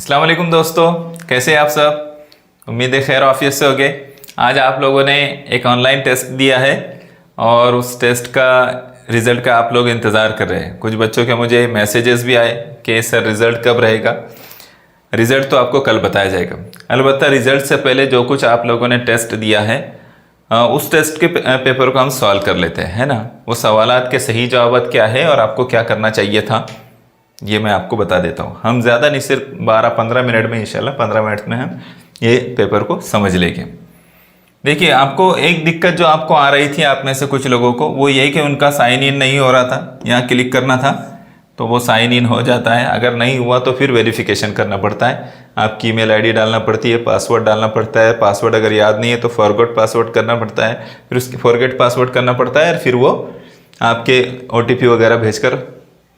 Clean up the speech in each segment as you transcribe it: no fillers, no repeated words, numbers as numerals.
अस्सलाम वालेकुम दोस्तों, कैसे हैं आप सब। उम्मीद है खैर आफियत से होगे। आज आप लोगों ने एक ऑनलाइन टेस्ट दिया है और उस टेस्ट का रिज़ल्ट का आप लोग इंतज़ार कर रहे हैं। कुछ बच्चों के मुझे मैसेजेस भी आए कि सर रिज़ल्ट कब रहेगा। रिज़ल्ट तो आपको कल बताया जाएगा। अलबत्ता रिज़ल्ट से पहले जो कुछ आप लोगों ने टेस्ट दिया है उस टेस्ट के पेपर को हम सॉल्व कर लेते हैं, है ना। वो सवालात के सही जवाब क्या है और आपको क्या करना चाहिए था ये मैं आपको बता देता हूँ। हम ज़्यादा नहीं, सिर्फ 12-15 मिनट में, इंशाल्लाह 15 मिनट में हम ये पेपर को समझ लेंगे। देखिए, आपको एक दिक्कत जो आपको आ रही थी आप में से कुछ लोगों को, वो ये कि उनका साइन इन नहीं हो रहा था। यहाँ क्लिक करना था तो वो साइन इन हो जाता है, अगर नहीं हुआ तो फिर वेरिफिकेशन करना पड़ता है। आपकी ईमेल आईडी डालना पड़ती है, पासवर्ड डालना पड़ता है, पासवर्ड अगर याद नहीं है तो फॉरगॉट पासवर्ड करना पड़ता है, फिर उसकी फॉरगेट पासवर्ड करना पड़ता है और फिर वो आपके OTP वगैरह भेजकर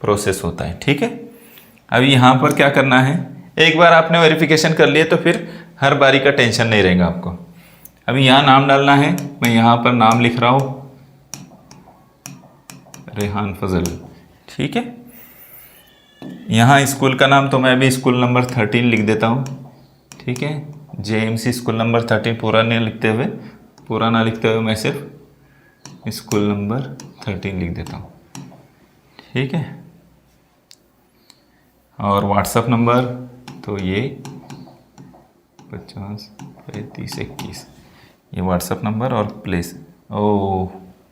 प्रोसेस होता है। ठीक है, अभी यहाँ पर क्या करना है, एक बार आपने वेरिफिकेशन कर लिए तो फिर हर बारी का टेंशन नहीं रहेगा आपको। अभी यहाँ नाम डालना है, मैं यहाँ पर नाम लिख रहा हूँ रेहान फजल। ठीक है, यहाँ स्कूल का नाम तो मैं अभी स्कूल नंबर 13 लिख देता हूँ। ठीक है, JMC स्कूल नंबर 13 पूरा नहीं लिखते हुए, पूरा ना लिखते हुए मैं सिर्फ स्कूल नंबर 13 लिख देता हूँ। ठीक है, और व्हाट्सएप नंबर तो ये 50 35 21 ये व्हाट्सएप नंबर और प्लेस। ओह,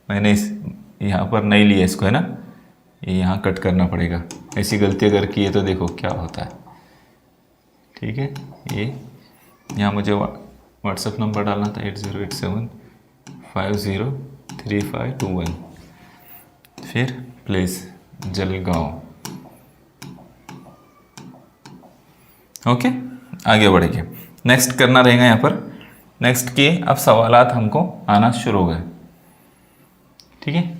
मैंने इस यहाँ पर नहीं लिया इसको, है ना, ये यहाँ कट करना पड़ेगा। ऐसी गलती अगर की है तो देखो क्या होता है। ठीक है, ये यहाँ मुझे व्हाट्सएप नंबर डालना था 8087503521, फिर प्लेस जलगांव। ओके, आगे बढ़ेंगे। नेक्स्ट करना रहेगा यहाँ पर। नेक्स्ट के अब सवालात हमको आना शुरू हो गए। ठीक है,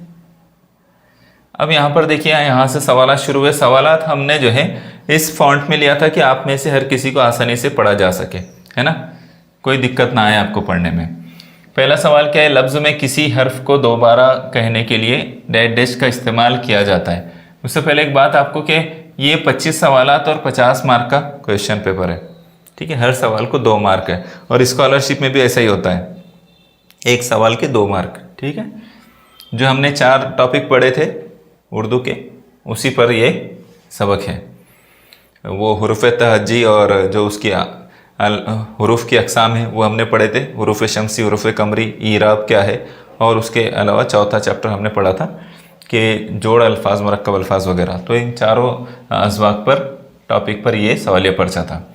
अब यहाँ पर देखिए, यहाँ से सवालात शुरू हुए। सवालात हमने जो है इस फॉन्ट में लिया था कि आप में से हर किसी को आसानी से पढ़ा जा सके, है ना, कोई दिक्कत ना आए आपको पढ़ने में। पहला सवाल क्या है, लफ्ज़ में किसी हर्फ को दोबारा कहने के लिए डैश डैश का इस्तेमाल किया जाता है। उससे पहले एक बात आपको कि ये 25 सवालात और 50 मार्क का क्वेश्चन पेपर है। ठीक है, हर सवाल को 2 मार्क है और स्कॉलरशिप में भी ऐसा ही होता है, एक सवाल के 2 मार्क। ठीक है, जो हमने 4 टॉपिक पढ़े थे उर्दू के, उसी पर ये सबक है। वो हुरूफ तहज्जी और जो उसकी हुरूफ की अक़साम है वो हमने पढ़े थे, हुरूफ शमसी, हुरूफ कमरी, ईराब क्या है, और उसके अलावा चौथा चैप्टर हमने पढ़ा था कि जोड़ अल्फाज, मुरक्कब अल्फाज वगैरह। तो इन चारों अज़वाक पर टॉपिक पर ये सवालिया पर्चा था।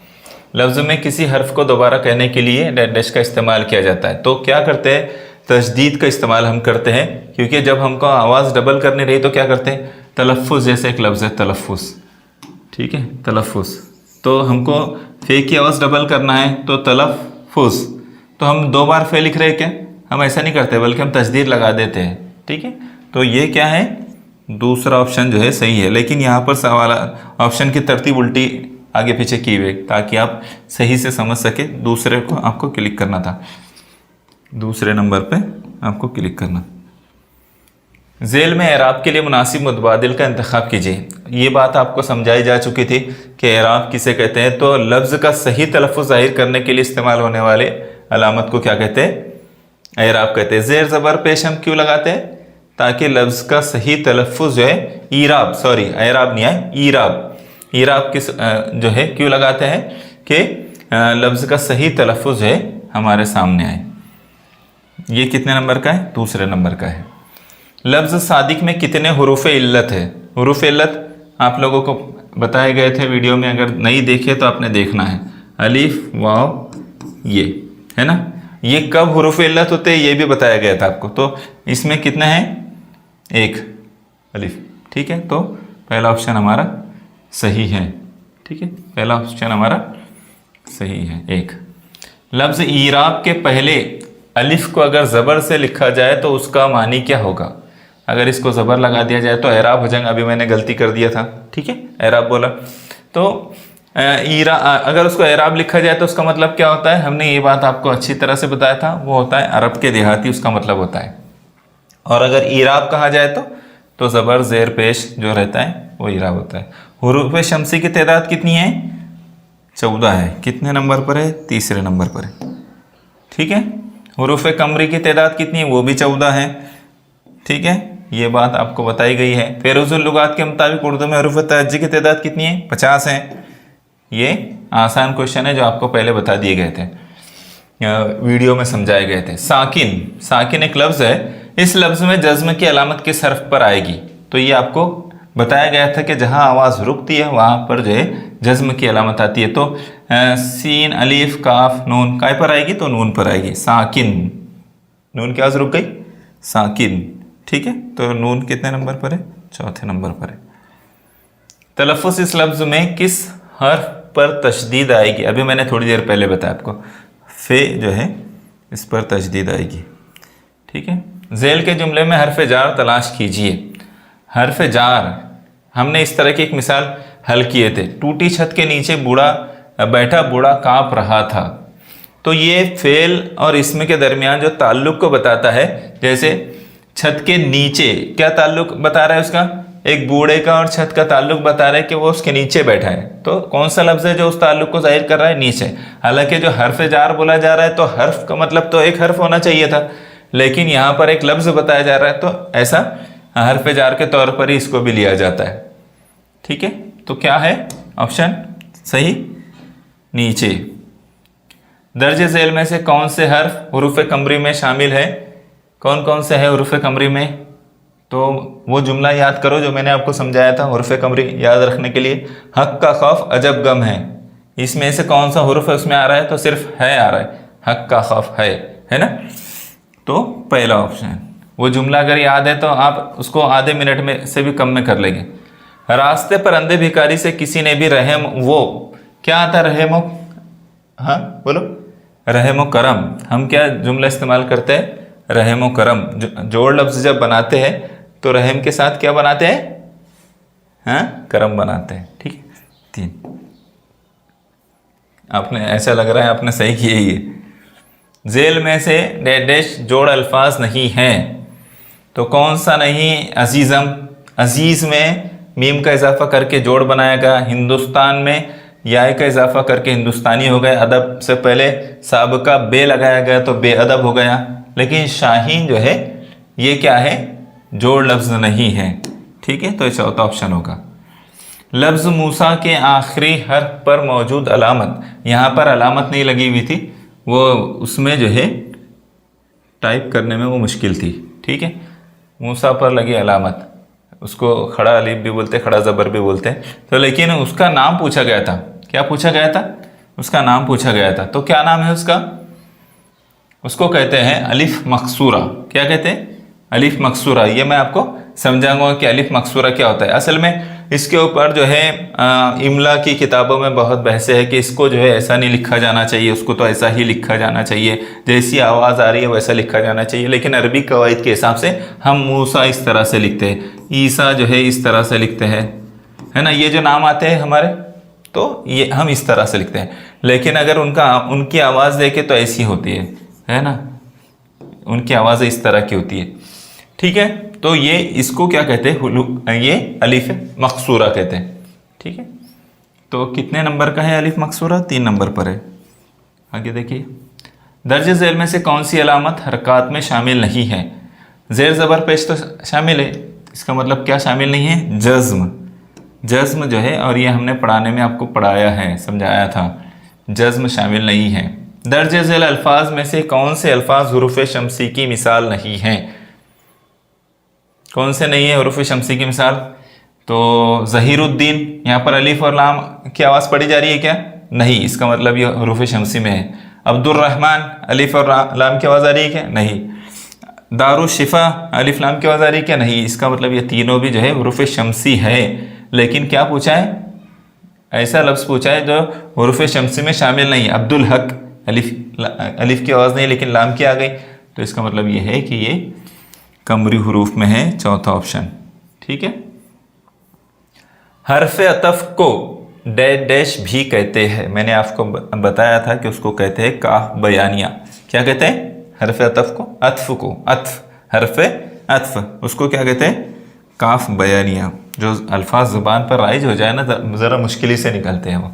लफ्ज़ में किसी हर्फ को दोबारा कहने के लिए डैश डैश का इस्तेमाल किया जाता है। तो क्या करते हैं, तशदीद का इस्तेमाल हम करते हैं, क्योंकि जब हमको आवाज़ डबल करनी रही तो क्या करते हैं, तलफ़ुज़, जैसे एक लफ्ज़ है तलफ़ुज़। ठीक है, तलफ़ुज़, तो हमको फ़े की आवाज़ डबल करना है तो तलफ़ुज़, तो हम 2 बार फ़े लिख रहे हैं क्या, हम ऐसा नहीं करते बल्कि हम तशदीद लगा देते हैं। ठीक है, तो ये क्या है, दूसरा ऑप्शन जो है सही है। लेकिन यहाँ पर सवाल ऑप्शन की तरतीब उल्टी आगे पीछे की हुई, ताकि आप सही से समझ सके। दूसरे को आपको क्लिक करना था, दूसरे नंबर पे आपको क्लिक करना। झेल में एराब के लिए मुनासिब मुतबादिल का इंतखाब कीजिए। ये बात आपको समझाई जा चुकी थी कि एराब किसे कहते हैं। तो लफ्ज़ का सही तलफ़ुज़ ज़ाहिर करने के लिए इस्तेमाल होने वाले अलामत को क्या कहते हैं, एराब कहते हैं। ज़ेर ज़बर पेश हम क्यों लगाते हैं, ताकि लफ्ज़ का सही तलफ़ुज़ जो है, ईराब, सॉरी एराब नहीं है, ईराब किस जो है क्यों लगाते हैं कि लफ्ज़ का सही तलफ़ुज़ जो है हमारे सामने आए। ये कितने नंबर का है, दूसरे नंबर का है। लफ्ज़ सादिक में कितने हुरूफ इल्लत है। हुरूफ इल्लत आप लोगों को बताए गए थे वीडियो में, अगर नहीं देखे तो आपने देखना है। अलिफ, वाव, ये है ना, ये कब हुरूफ इल्लत होते हैं ये भी बताया गया था आपको। तो इसमें कितने हैं, 1 अलिफ। ठीक है, तो पहला ऑप्शन हमारा सही है। ठीक है, पहला ऑप्शन हमारा सही है, 1। लफ्ज़ ईराब के पहले अलिफ को अगर ज़बर से लिखा जाए तो उसका मानी क्या होगा। अगर इसको ज़बर लगा दिया जाए तो एराब हो जाएगा। अभी मैंने गलती कर दिया था, ठीक है, एराब बोला। तो अगर उसको एराब लिखा जाए तो उसका मतलब क्या होता है, हमने ये बात आपको अच्छी तरह से बताया था, वो होता है अरब के देहाती, उसका मतलब होता है। और अगर ईराब कहा जाए तो ज़बर ज़ेर पेश जो रहता है वो ईराब होता है। हुरूफ शमसी की तादाद कितनी है, 14 है। कितने नंबर पर है? तीसरे नंबर पर है। ठीक है, हुरूफ कमरी की तादाद कितनी है? वो भी 14 है। ठीक है, ये बात आपको बताई गई है। फेरुज़ुल लुगात के मुताबिक उर्दू में हुरूफ तहज्जी की तादाद कितनी है? 50 है। ये आसान क्वेश्चन है जो आपको पहले बता दिए गए थे, वीडियो में समझाए गए थे। साकिन, साकिन एक लफ्ज़ है, इस लफ्ज़ में जज्म की अलामत किस हर्फ पर आएगी? तो ये आपको बताया गया था कि जहाँ आवाज़ रुकती है वहाँ पर जो है जज्म की अलामत आती है। तो सीन, अलीफ, काफ, नून काय पर आएगी? तो नून पर आएगी। साकिन, नून की आवाज़ रुक गई, साकिन। ठीक है, तो नून कितने नंबर पर है? चौथे नंबर पर है। तलफ़्फ़ुज़ इस लफ्ज़ में किस हर्फ पर तशदीद आएगी? अभी मैंने थोड़ी देर पहले बताया आपको, फे जो है इस पर तशदीद आएगी। ठीक है, ज़ेल के जुमले में हर्फ जार तलाश कीजिए। हर्फ जार, हमने इस तरह की एक मिसाल हल किए थे। टूटी छत के नीचे बैठा बूढ़ा काँप रहा था। तो ये फेल और इसम के दरमियान जो ताल्लुक़ को बताता है, जैसे छत के नीचे, क्या ताल्लुक़ बता रहा है उसका? एक बूढ़े का और छत का ताल्लुक़ बता रहा है कि वो उसके नीचे बैठा है। तो कौन सा लफ्ज़ है जो उस ताल्लुक़ को ज़ाहिर कर रहा है? नीचे। हालांकि जो हर्फ जार बोला जा रहा है तो हर्फ का मतलब तो एक हर्फ होना चाहिए था, लेकिन यहाँ पर एक लफ्ज़ बताया जा रहा है, तो ऐसा हर्फ जार के तौर पर ही इसको भी लिया जाता है। ठीक है, तो क्या है ऑप्शन सही? नीचे। दर्ज झेल में से कौन से हर्फ हुरूफ कमरी में शामिल है? कौन कौन से है हुरूफ कमरी में? तो वो जुमला याद करो जो मैंने आपको समझाया था हुरूफ कमरी याद रखने के लिए। हक का खौफ अजब गम है, इसमें से कौन सा हुरूफ उसमें आ रहा है? तो सिर्फ है आ रहा है, हक का खौफ है ना? तो पहला ऑप्शन। वो जुमला अगर याद है तो आप उसको आधे मिनट में से भी कम में कर लेंगे। रास्ते पर अंधे भिखारी से किसी ने भी रहम, वो क्या आता? रहमो, हाँ बोलो, रहमो करम। हम क्या जुमला इस्तेमाल करते हैं? रहमो करम। जोड़ लफ्ज़ जब बनाते हैं तो रहम के साथ क्या बनाते हैं? हाँ, करम बनाते हैं। ठीक है, 3। आपने, ऐसा लग रहा है आपने सही किया ही है। जेल में से डैश जोड़ अल्फाज नहीं हैं, तो कौन सा नहीं? अजीज़म, अजीज़ में मीम का इजाफा करके जोड़ बनाया गया। हिंदुस्तान में या का इजाफा करके हिंदुस्तानी हो गए। अदब से पहले साबका बे लगाया गया तो बेअदब हो गया। लेकिन शाहीन जो है ये क्या है? जोड़ लफ्ज़ नहीं है। ठीक है, तो ये चौथा ऑप्शन होगा। लफ्ज़ मूसा के आखिरी हर्फ पर मौजूद अलामत, यहाँ पर अलामत नहीं लगी हुई थी, वो उसमें जो है टाइप करने में वो मुश्किल थी। ठीक है, मूसा पर लगी अलामत, उसको खड़ा अलीफ भी बोलते हैं, खड़ा ज़बर भी बोलते हैं। तो लेकिन उसका नाम पूछा गया था। क्या पूछा गया था? उसका नाम पूछा गया था। तो क्या नाम है उसका? उसको कहते हैं अलिफ मकसूरा। क्या कहते हैं? अलिफ मकसूरा। ये मैं आपको समझाऊंगा कि अलिफ मकसूरा क्या होता है। असल में इसके ऊपर जो है इमला की किताबों में बहुत बहसें है कि इसको जो है ऐसा नहीं लिखा जाना चाहिए, उसको तो ऐसा ही लिखा जाना चाहिए, जैसी आवाज़ आ रही है वैसा लिखा जाना चाहिए। लेकिन अरबी कवायद के हिसाब से हम मूसा इस तरह से लिखते हैं, ईसा जो है इस तरह से लिखते हैं, है ना? ये जो नाम आते हैं हमारे, तो ये हम इस तरह से लिखते हैं। लेकिन अगर उनकी आवाज़ देखें तो ऐसी होती है ना? उनकी आवाज़ इस तरह की होती है। ठीक है, तो ये इसको क्या कहते हैं? ये अलिफ मकसूरा कहते हैं। ठीक है, तो कितने नंबर का है अलिफ मकसूरा? 3 नंबर पर है। आगे देखिए, दर्ज झेल में से कौन सी अलामत हरकत में शामिल नहीं है? जेर ज़बर पेश तो शामिल है, इसका मतलब क्या शामिल नहीं है? जज्म। जज्म जो है, और ये हमने पढ़ाने में आपको पढ़ाया है, समझाया था, जज्म शामिल नहीं है। दर्ज झेल अल्फाज में से कौन से अल्फाज हुरूफ शमसी की मिसाल नहीं हैं? कौन से नहीं है हुरूफ शमसी की मिसाल? तो ज़हीरुद्दीन, यहाँ पर अलीफ और लाम की आवाज़ पढ़ी जा रही है क्या? नहीं, इसका मतलब ये हुरूफ शमसी में है। अब्दुर्रहमान, अलीफ और लाम की आवाज़ आ रही है क्या? नहीं। दारुशिफा, अलीफ लाम की आवाज़ आ रही है क्या? नहीं, इसका मतलब ये तीनों भी जो है हुरूफ शमसी है। लेकिन क्या पूछा है? ऐसा लफ्ज़ पूछा है जो हुरूफ शमसी में शामिल नहीं है। अब्दुल हक, अलीफ की आवाज़ नहीं लेकिन लाम की आ गई, तो इसका मतलब ये है कि ये कमरी हुरूफ में है, चौथा ऑप्शन। ठीक है, हर्फ अतफ को डैश डैश भी कहते हैं। मैंने आपको बताया था कि उसको कहते हैं काफ बयानिया। क्या कहते हैं? हर्फ अतफ को, अतफ को, अतफ, हर्फ अतफ, उसको क्या कहते हैं? काफ बयानिया। जो अल्फाज ज़ुबान पर राइज हो जाए ना, ज़रा मुश्किल से निकलते हैं वो।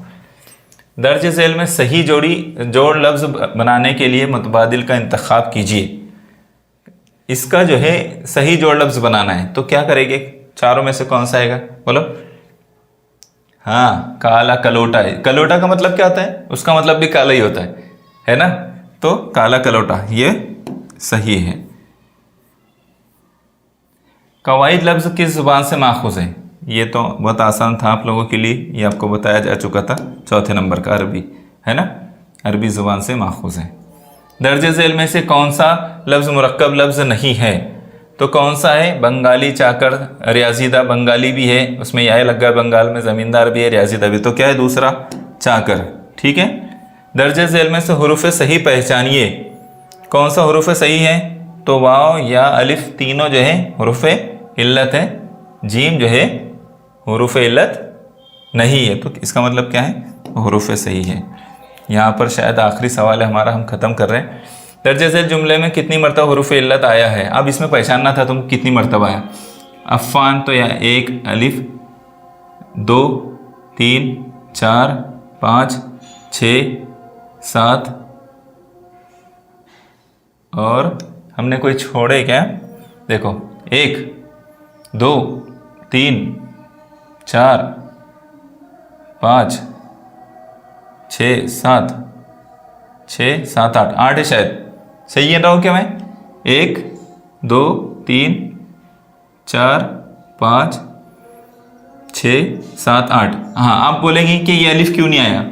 दर्ज झेल में सही जोड़ लफ्ज़ बनाने के लिए मुतबादिल का इंतखाब कीजिए। इसका जो है सही जोड़ लफ्ज़ बनाना है तो क्या करेंगे, चारों में से कौन सा आएगा बोलो। हाँ, काला कलोटा है। कलोटा का मतलब क्या होता है, उसका मतलब भी काला ही होता है ना। तो काला कलोटा ये सही है। कवाइद लफ्ज़ किस ज़ुबान से माखूज़ है, ये तो बहुत आसान था आप लोगों के लिए, ये आपको बताया जा चुका था। चौथे नंबर का अरबी है ना, अरबी ज़ुबान से माखूज़ है। दर्ज झेल में से कौन सा लफ्ज़ मुरक्कब लफ्ज़ नहीं है, तो कौन सा है, बंगाली चाकर रियाजीदा, बंगाली भी है उसमें यह लगा, बंगाल में ज़मींदार भी है, रियाजीदा भी, तो क्या है दूसरा चाकर। ठीक है। दर्ज झेल में से हुरूफ सही पहचानिए, कौन सा हुरूफ सही है, तो वाव या अलिफ तीनों जो है हुरूफ इल्लत है, जीम जो है हुरूफ इल्लत नहीं है, तो इसका मतलब क्या है, हुरूफ सही है। यहाँ पर शायद आखिरी सवाल है हमारा, हम ख़त्म कर रहे हैं। दर्ज झेल जुमले में कितनी मरतबा हुरूफ इल्लत आया है, अब इसमें पहचानना था तुम कितनी मरतबा आया। अफ़ान तो या एक अलिफ, 2 3 4 5 6 7 और हमने कोई छोड़े क्या, देखो 1 2 3 4 5 6 7 8 है शायद, सही है रहा हूँ क्या मैं, 1 2 3 4 5 6 7 8। हाँ, आप बोलेंगे कि ये अलिफ क्यों नहीं आया,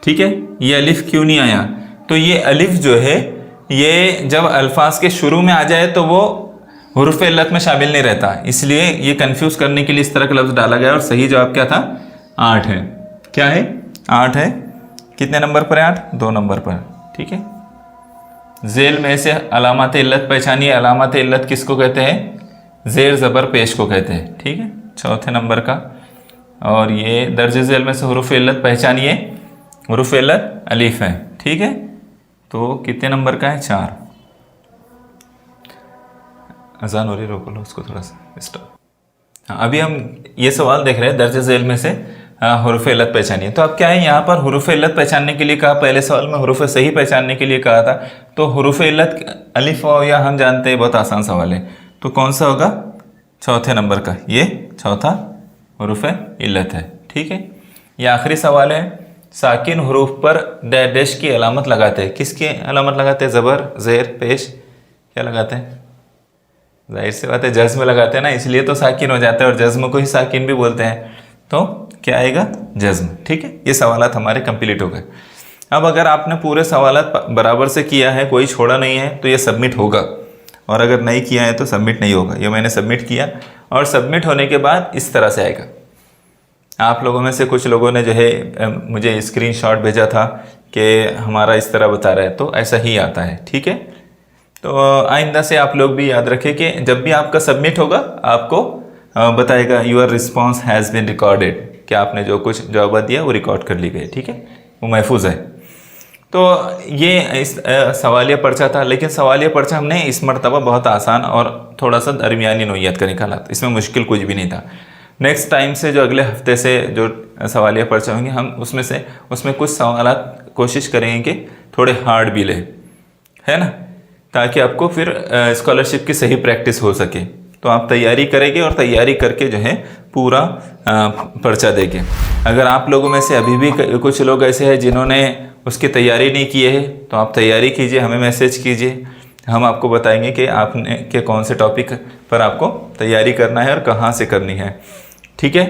ठीक है, ये अलिफ क्यों नहीं आया, तो ये अलिफ जो है ये जब अल्फाज के शुरू में आ जाए तो वो हुरूफ इल्लत में शामिल नहीं रहता, इसलिए ये कंफ्यूज करने के लिए इस तरह का लफ्ज़ डाला गया। और सही जवाब क्या था, 8 है। क्या है, 8 है। कितने नंबर पर है, 8, 2 नंबर पर। ठीक है। झेल में से अलामत इल्लत पहचानिए, अलामत इल्लत किसको कहते हैं, ज़ेर ज़बर पेश को कहते हैं। ठीक है, चौथे नंबर का। और ये दर्ज झेल में से हुरूफ इल्लत पहचानिए, हुरूफ इल्लत अलीफ है। ठीक है, तो कितने नंबर का है, 4। अजान हो रही, रोक लो उसको थोड़ा सा स्टॉप। हाँ, अभी हम ये सवाल देख रहे हैं दर्ज झेल में से हुरूफ इल्लत पहचानिए। तो अब क्या है, यहाँ पर हुरूफ इल्लत पहचानने के लिए कहा, पहले सवाल में हुरूफ सही पहचानने के लिए कहा था, तो हुरूफ इल्लत अलिफ और या हम जानते हैं, बहुत आसान सवाल है, तो कौन सा होगा, चौथे नंबर का, ये चौथा हुरूफ इल्लत है। ठीक है। ये आखिरी सवाल है, साकिन हुरूफ पर डैश की अलामत लगाते हैं, किसकी अलामत लगाते हैं, ज़बर ज़ेर पेश, क्या लगाते हैं, जाहिर सी बात है जज्म लगाते हैं ना, इसलिए तो साकिन हो जाता है, और जज्म को ही साकिन भी बोलते हैं, तो क्या आएगा, जज्म। ठीक है, ये सवालात हमारे कंप्लीट हो गए। अब अगर आपने पूरे सवालात बराबर से किया है, कोई छोड़ा नहीं है, तो ये सबमिट होगा, और अगर नहीं किया है तो सबमिट नहीं होगा। ये मैंने सबमिट किया, और सबमिट होने के बाद इस तरह से आएगा। आप लोगों में से कुछ लोगों ने जो है मुझे स्क्रीनशॉट भेजा था कि हमारा इस तरह बता रहा है, तो ऐसा ही आता है। ठीक है, तो आइंदा से आप लोग भी याद रखें कि जब भी आपका सबमिट होगा आपको बताएगा your response has been recorded, कि आपने जो कुछ जवाब दिया वो रिकॉर्ड कर ली गई। ठीक है, वो महफूज है। तो ये इस सवालिया पर्चा था, लेकिन सवालिया पर्चा हमने इस मरतबा बहुत आसान और थोड़ा सा दरमियानी नोयत का निकाला, इसमें मुश्किल कुछ भी नहीं था। नेक्स्ट टाइम से जो अगले हफ्ते से जो सवालिया पर्चा होंगे, हम उसमें कुछ सवालात कोशिश करेंगे कि थोड़े हार्ड भी लें, है ना, ताकि आपको फिर स्कॉलरशिप की सही प्रैक्टिस हो सके। तो आप तैयारी करेंगे, और तैयारी करके जो है पूरा पर्चा देंगे। अगर आप लोगों में से अभी भी कुछ लोग ऐसे हैं जिन्होंने उसकी तैयारी नहीं की है, तो आप तैयारी कीजिए, हमें मैसेज कीजिए, हम आपको बताएंगे कि आपने के कौन से टॉपिक पर आपको तैयारी करना है और कहाँ से करनी है। ठीक है,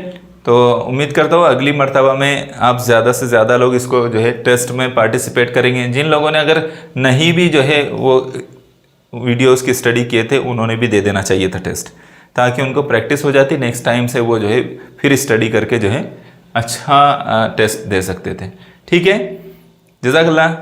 तो उम्मीद करता हूँ अगली मर्तबा में आप ज़्यादा से ज़्यादा लोग इसको जो है टेस्ट में पार्टिसिपेट करेंगे। जिन लोगों ने अगर नहीं भी जो है वो वीडियोस की स्टडी किए थे, उन्होंने भी दे देना चाहिए था टेस्ट, ताकि उनको प्रैक्टिस हो जाती, नेक्स्ट टाइम से वो जो है फिर स्टडी करके जो है अच्छा टेस्ट दे सकते थे। ठीक है, जज़ाकल्लाह।